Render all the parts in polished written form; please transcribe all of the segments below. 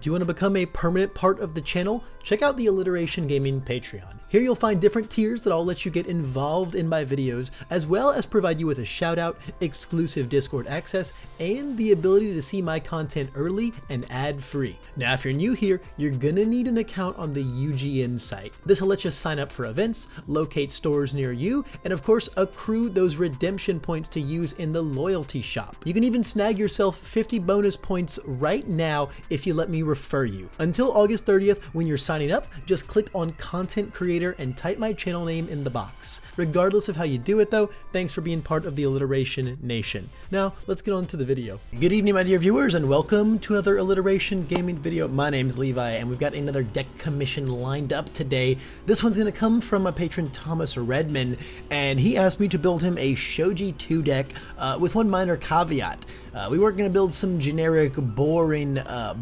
Do you want to become a permanent part of the channel? Check out the Alliteration Gaming Patreon. Here you'll find different tiers that all let you get involved in my videos, as well as provide you with a shout out, exclusive Discord access, and the ability to see my content early and ad free. Now if you're new here, you're gonna need an account on the UGN site. This will let you sign up for events, locate stores near you, and of course accrue those redemption points to use in the loyalty shop. You can even snag yourself 50 bonus points right now if you let me refer you. Until August 30th, when you're signing up, just click on content creator and type my channel name in the box. Regardless of how you do it though, thanks for being part of the Alliteration Nation. Now, let's get on to the video. Good evening, my dear viewers, and welcome to another Alliteration Gaming video. My name's Levi, and we've got another deck commission lined up today. This one's gonna come from my patron Thomas Redman, and he asked me to build him a Shoji 2 deck with one minor caveat. We weren't gonna build some generic, boring,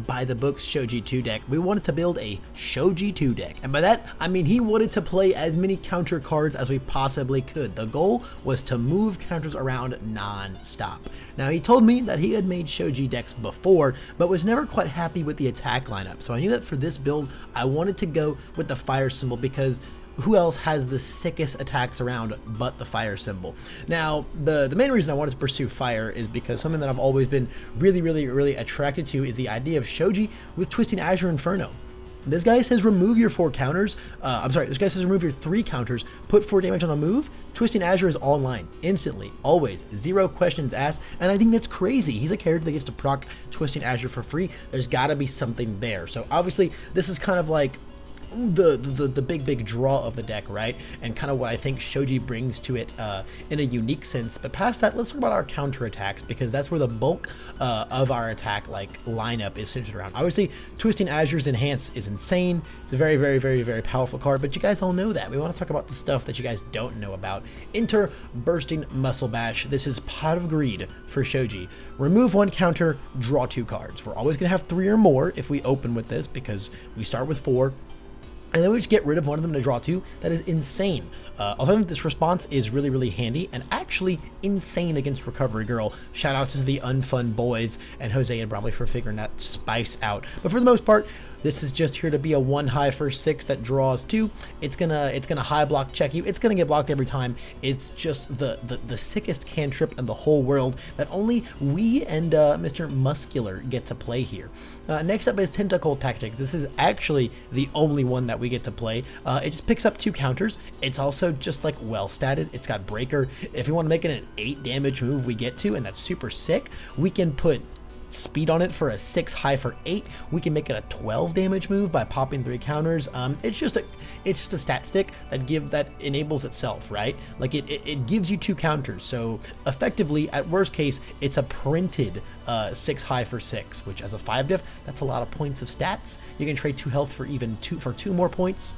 by the books Shoji 2 deck. We wanted to build a Shoji 2 deck. And by that, I mean he wanted to play as many counter cards as we possibly could. The goal was to move counters around non-stop. Now he told me that he had made Shoji decks before, but was never quite happy with the attack lineup. So I knew that for this build, I wanted to go with the fire symbol because who else has the sickest attacks around but the fire symbol? Now, the main reason I wanted to pursue fire is because something that I've always been really attracted to is the idea of Shoji with Twisting Azure Inferno. This guy says remove your 4 counters. This guy says remove your 3 counters, put 4 damage on a move. Twisting Azure is online, instantly, always, 0 questions asked, and I think that's crazy. He's a character that gets to proc Twisting Azure for free. There's gotta be something there. So obviously, this is kind of like the big draw of the deck, right? And kind of what I think Shoji brings to it in a unique sense. But past that, let's talk about our counter attacks, because that's where the bulk of our attack lineup is centered around. Obviously, Twisting Azure's Enhance is insane. It's a very powerful card, but you guys all know that. We want to talk about the stuff that you guys don't know about. Enter Bursting Muscle Bash. This is Pot of Greed for Shoji. Remove 1 counter, draw 2 cards. We're always gonna have 3 or more if we open with this, because we start with 4. And then we just get rid of one of them to draw 2. That is insane. Also, I think this response is really handy and actually insane against Recovery Girl. Shout out to the Unfun Boys and Jose and Bromley for figuring that spice out. But for the most part, this is just here to be a 1 high for 6 that draws 2. It's gonna high block check you. It's gonna get blocked every time. It's just the sickest cantrip in the whole world that only we and Mr. Muscular get to play here. Next up is Tentacle Tactics. This is actually the only one that we get to play. It just picks up 2 counters. It's also just like well statted. It's got Breaker. If we want to make it an 8 damage move, we get to, and that's super sick. We can put speed on it for a 6 high for 8. We can make it a 12 damage move by popping 3 counters. It's just a stat stick that enables itself, right? Like it gives you 2 counters. So effectively, at worst case, it's a printed 6 high for 6, which as a 5 diff, that's a lot of points of stats. You can trade 2 health for even 2 more points.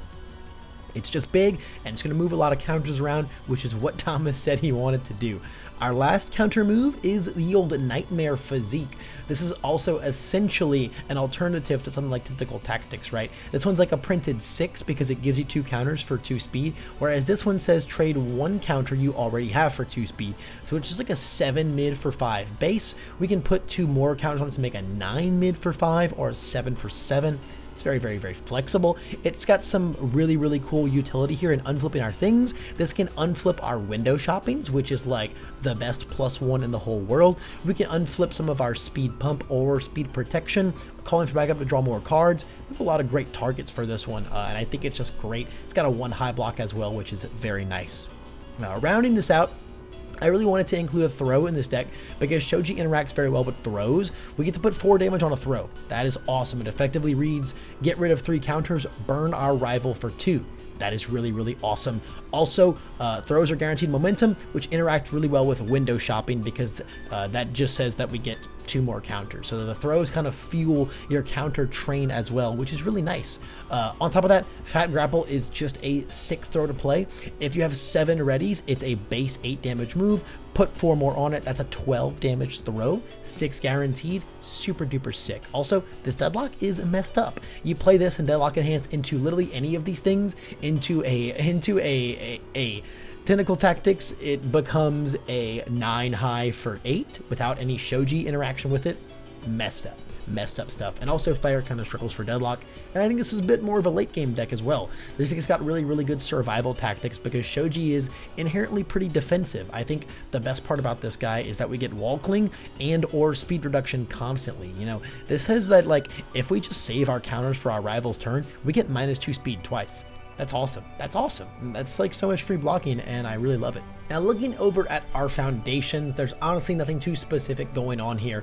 It's just big, and it's going to move a lot of counters around, which is what Thomas said he wanted to do. Our last counter move is the old Nightmare Physique. This is also essentially an alternative to something like Tentacle Tactics, right? This one's like a printed 6 because it gives you 2 counters for 2 speed, whereas this one says trade 1 counter you already have for 2 speed. So it's just like a 7 mid for 5 base. We can put 2 more counters on it to make a 9 mid for 5 or a 7 for 7. It's very flexible. It's got some really cool utility here in unflipping our things. This can unflip our window shoppings, which is like the best +1 in the whole world. We can unflip some of our speed pump or speed protection, calling for backup to draw more cards. We have a lot of great targets for this one, and I think it's just great. It's got a 1 high block as well, which is very nice. Now, rounding this out, I really wanted to include a throw in this deck because Shoji interacts very well with throws. We get to put 4 damage on a throw. That is awesome. It effectively reads, get rid of 3 counters, burn our rival for 2. That is really awesome. Also, throws are guaranteed momentum, which interact really well with window shopping because that just says that we get 2 more counters. So the throws kind of fuel your counter train as well, which is really nice. On top of that, Fat Grapple is just a sick throw to play. If you have 7 readies, it's a base 8 damage move. Put 4 more on it. That's a 12 damage throw, 6 guaranteed. Super duper sick. Also, this deadlock is messed up. You play this and deadlock enhance into literally any of these things, into a Tentacle Tactics, it becomes a 9 high for 8 without any Shoji interaction with it. Messed up. messed up stuff. And also fire kind of struggles for deadlock. And I think this is a bit more of a late game deck as well. This deck's got really, really good survival tactics because Shoji is inherently pretty defensive. I think the best part about this guy is that we get wall cling and or speed reduction constantly. You know, this says that like if we just save our counters for our rival's turn, we get -2 speed twice. That's awesome. That's awesome. That's like so much free blocking, and I really love it. Now, looking over at our foundations, there's honestly nothing too specific going on here.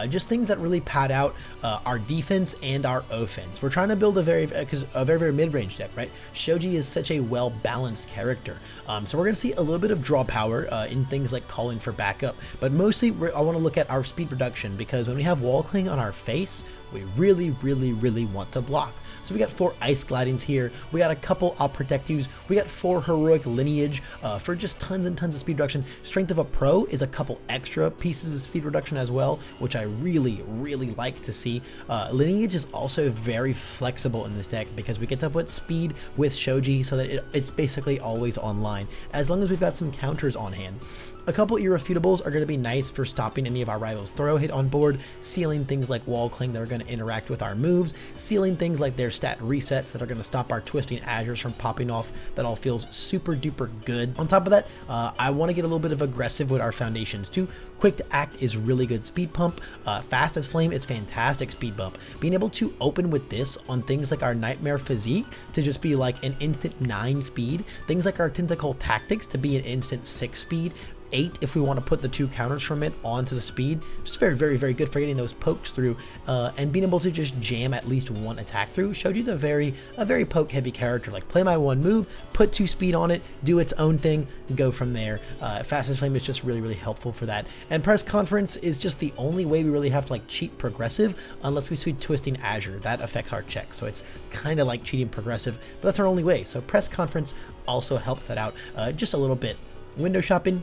Just things that really pad out our defense and our offense. We're trying to build a very mid-range deck, right? Shoji is such a well-balanced character. So we're going to see a little bit of draw power in things like calling for backup, but mostly I want to look at our speed reduction because when we have wall cling on our face, we really, really, really want to block. So we got 4 ice glidings here. We got a couple I'll protect yous. We got 4 heroic lineage for just tons and tons of speed reduction. Strength of a pro is a couple extra pieces of speed reduction as well, which I really, really like to see. Lineage is also very flexible in this deck because we get to put speed with Shoji so that it's basically always online, as long as we've got some counters on hand. A couple irrefutables are going to be nice for stopping any of our rivals' throw hit on board, sealing things like wall cling that are going to interact with our moves, sealing things like their stat resets that are going to stop our twisting azures from popping off. That all feels super duper good. On top of that, I want to get a little bit of aggressive with our foundations too. Quick to act is really good speed pump. Fast as flame is fantastic speed bump. Being able to open with this on things like our nightmare physique to just be like an instant 9 speed, things like our tentacle tactics to be an instant 6 speed, 8 if we want to put the 2 counters from it onto the speed. Just very, very, very good for getting those pokes through and being able to just jam at least 1 attack through. Shoji's a very poke heavy character. Like play my 1 move, put 2 speed on it, do its own thing, go from there. Fast as flame is just really, really helpful for that. And press conference is just the only way we really have to like cheat progressive unless we see twisting azure. That affects our check. So it's kind of like cheating progressive, but that's our only way. So press conference also helps that out just a little bit. Window shopping,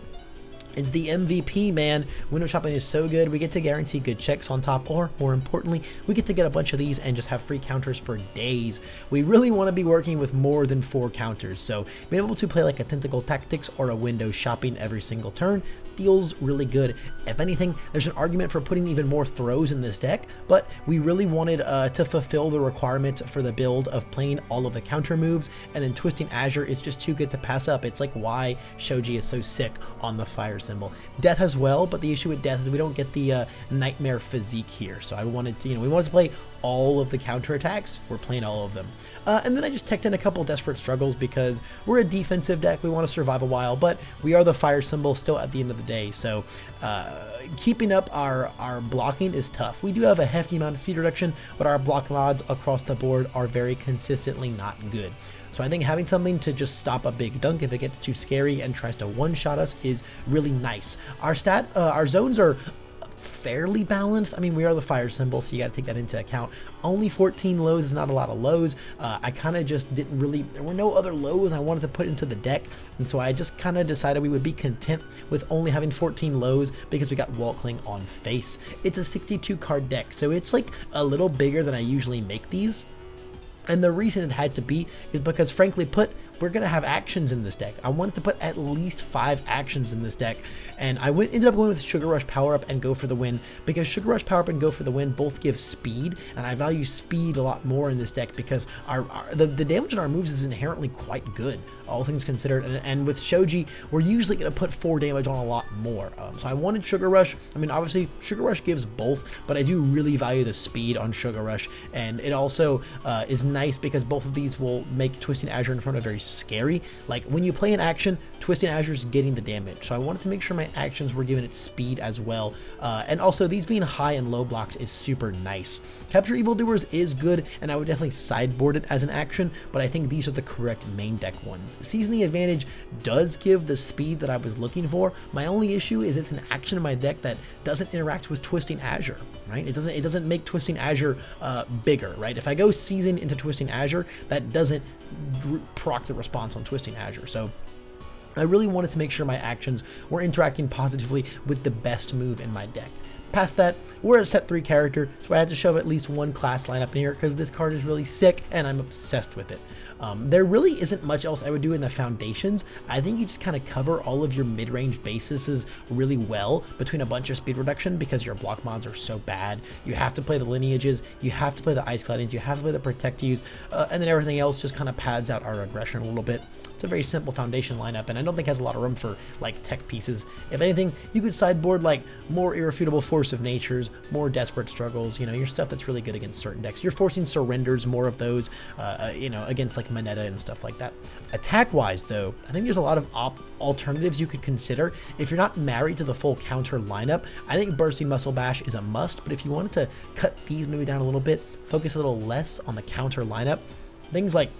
it's the MVP, man. Window shopping is so good. We get to guarantee good checks on top, or more importantly, we get to get a bunch of these and just have free counters for days. We really want to be working with more than 4 counters, so being able to play like a tentacle tactics or a window shopping every single turn feels really good. If anything, there's an argument for putting even more throws in this deck, but we really wanted to fulfill the requirement for the build of playing all of the counter moves, and then twisting azure is just too good to pass up. It's like why Shoji is so sick on the fire symbol. Death as well, but the issue with death is we don't get the nightmare physique here. So I wanted to, we wanted to play all of the counter attacks. We're playing all of them. And then I just teched in a couple desperate struggles because we're a defensive deck. We want to survive a while, but we are the fire symbol still at the end of the day. So keeping up our blocking is tough. We do have a hefty amount of speed reduction, but our block mods across the board are very consistently not good. So I think having something to just stop a big dunk if it gets too scary and tries to one-shot us is really nice. Our zones are fairly balanced. I mean, we are the fire symbol, so you got to take that into account. Only 14 lows is not a lot of lows. I kind of just didn't really, there were no other lows I wanted to put into the deck, and so I just kind of decided we would be content with only having 14 lows because we got wall cling on face. It's a 62 card deck, so it's like a little bigger than I usually make these. And the reason it had to be is because, frankly put, we're going to have actions in this deck. I wanted to put at least 5 actions in this deck, and I ended up going with Sugar Rush Power Up and Go for the Win because Sugar Rush Power Up and Go for the Win both give speed, and I value speed a lot more in this deck because the damage on our moves is inherently quite good, all things considered, and with Shoji, we're usually going to put 4 damage on a lot more. So I wanted Sugar Rush. I mean, obviously, Sugar Rush gives both, but I do really value the speed on Sugar Rush, and it also is nice because both of these will make Twisting Azure in front of very scary. Like when you play an action, Twisting Azure is getting the damage, so I wanted to make sure my actions were giving it speed as well, and also these being high and low blocks is super nice. Capture Evildoers is good, and I would definitely sideboard it as an action, but I think these are the correct main deck ones. Seizing the Advantage does give the speed that I was looking for. My only issue is it's an action in my deck that doesn't interact with Twisting Azure, right? It doesn't make Twisting Azure bigger, right? If I go Season into Twisting Azure, that doesn't proc the response on Twisting Azure. So I really wanted to make sure my actions were interacting positively with the best move in my deck. Past that, we're a set 3 character, so I had to shove at least one class lineup in here because this card is really sick and I'm obsessed with it. There really isn't much else I would do in the foundations. I think you just kind of cover all of your mid-range bases really well between a bunch of speed reduction because your block mods are so bad. You have to play the lineages, you have to play the ice glidings, you have to play the protectees, and then everything else just kind of pads out our aggression a little bit. It's a very simple foundation lineup, and I don't think it has a lot of room for like tech pieces. If anything, you could sideboard like more irrefutable force of natures, more desperate struggles, you know, your stuff that's really good against certain decks. You're forcing surrenders, more of those, you know, against like Moneta and stuff like that. Attack-wise, though, I think there's a lot of alternatives you could consider. If you're not married to the full counter lineup, I think Bursting Muscle Bash is a must, but if you wanted to cut these maybe down a little bit, focus a little less on the counter lineup, things like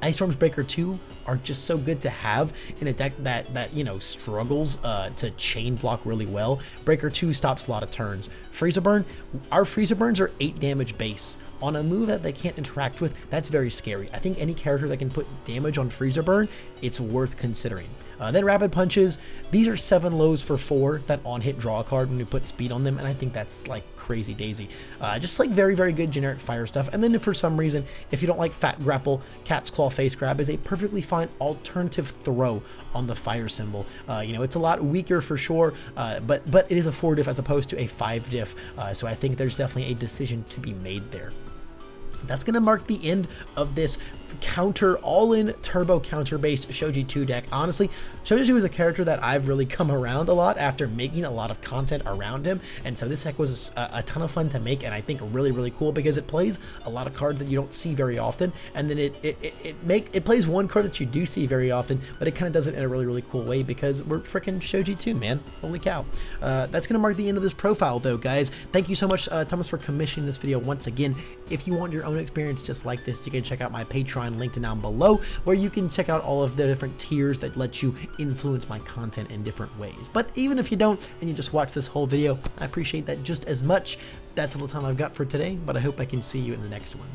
Ice Storm's Breaker 2 are just so good to have in a deck that you know, struggles to chain block really well. Breaker 2 stops a lot of turns. Freezer Burn, our Freezer Burns are 8 damage base. On a move that they can't interact with, that's very scary. I think any character that can put damage on Freezer Burn, it's worth considering. Then Rapid Punches, these are 7 lows for 4 that on hit draw a card when you put speed on them, and I think that's like crazy daisy. Just like very, very good generic fire stuff. And then if for some reason, if you don't like Fat Grapple, Cat's Claw Face Grab is a perfectly fine alternative throw on the fire symbol. You know, it's a lot weaker for sure, but it is a 4 diff as opposed to a 5 diff, so I think there's definitely a decision to be made there. That's going to mark the end of this counter, all-in turbo counter-based Shoji 2 deck. Honestly, Shoji 2 is a character that I've really come around a lot after making a lot of content around him, and so this deck was a ton of fun to make, and I think really, really cool because it plays a lot of cards that you don't see very often, and then it plays one card that you do see very often, but it kind of does it in a really, really cool way because we're freaking Shoji 2, man. Holy cow. That's going to mark the end of this profile, though, guys. Thank you so much, Thomas, for commissioning this video once again. If you want your own experience just like this, you can check out my Patreon, linked down below, where you can check out all of the different tiers that let you influence my content in different ways. But even if you don't and you just watch this whole video, I appreciate that just as much. That's all the time I've got for today, but I hope I can see you in the next one.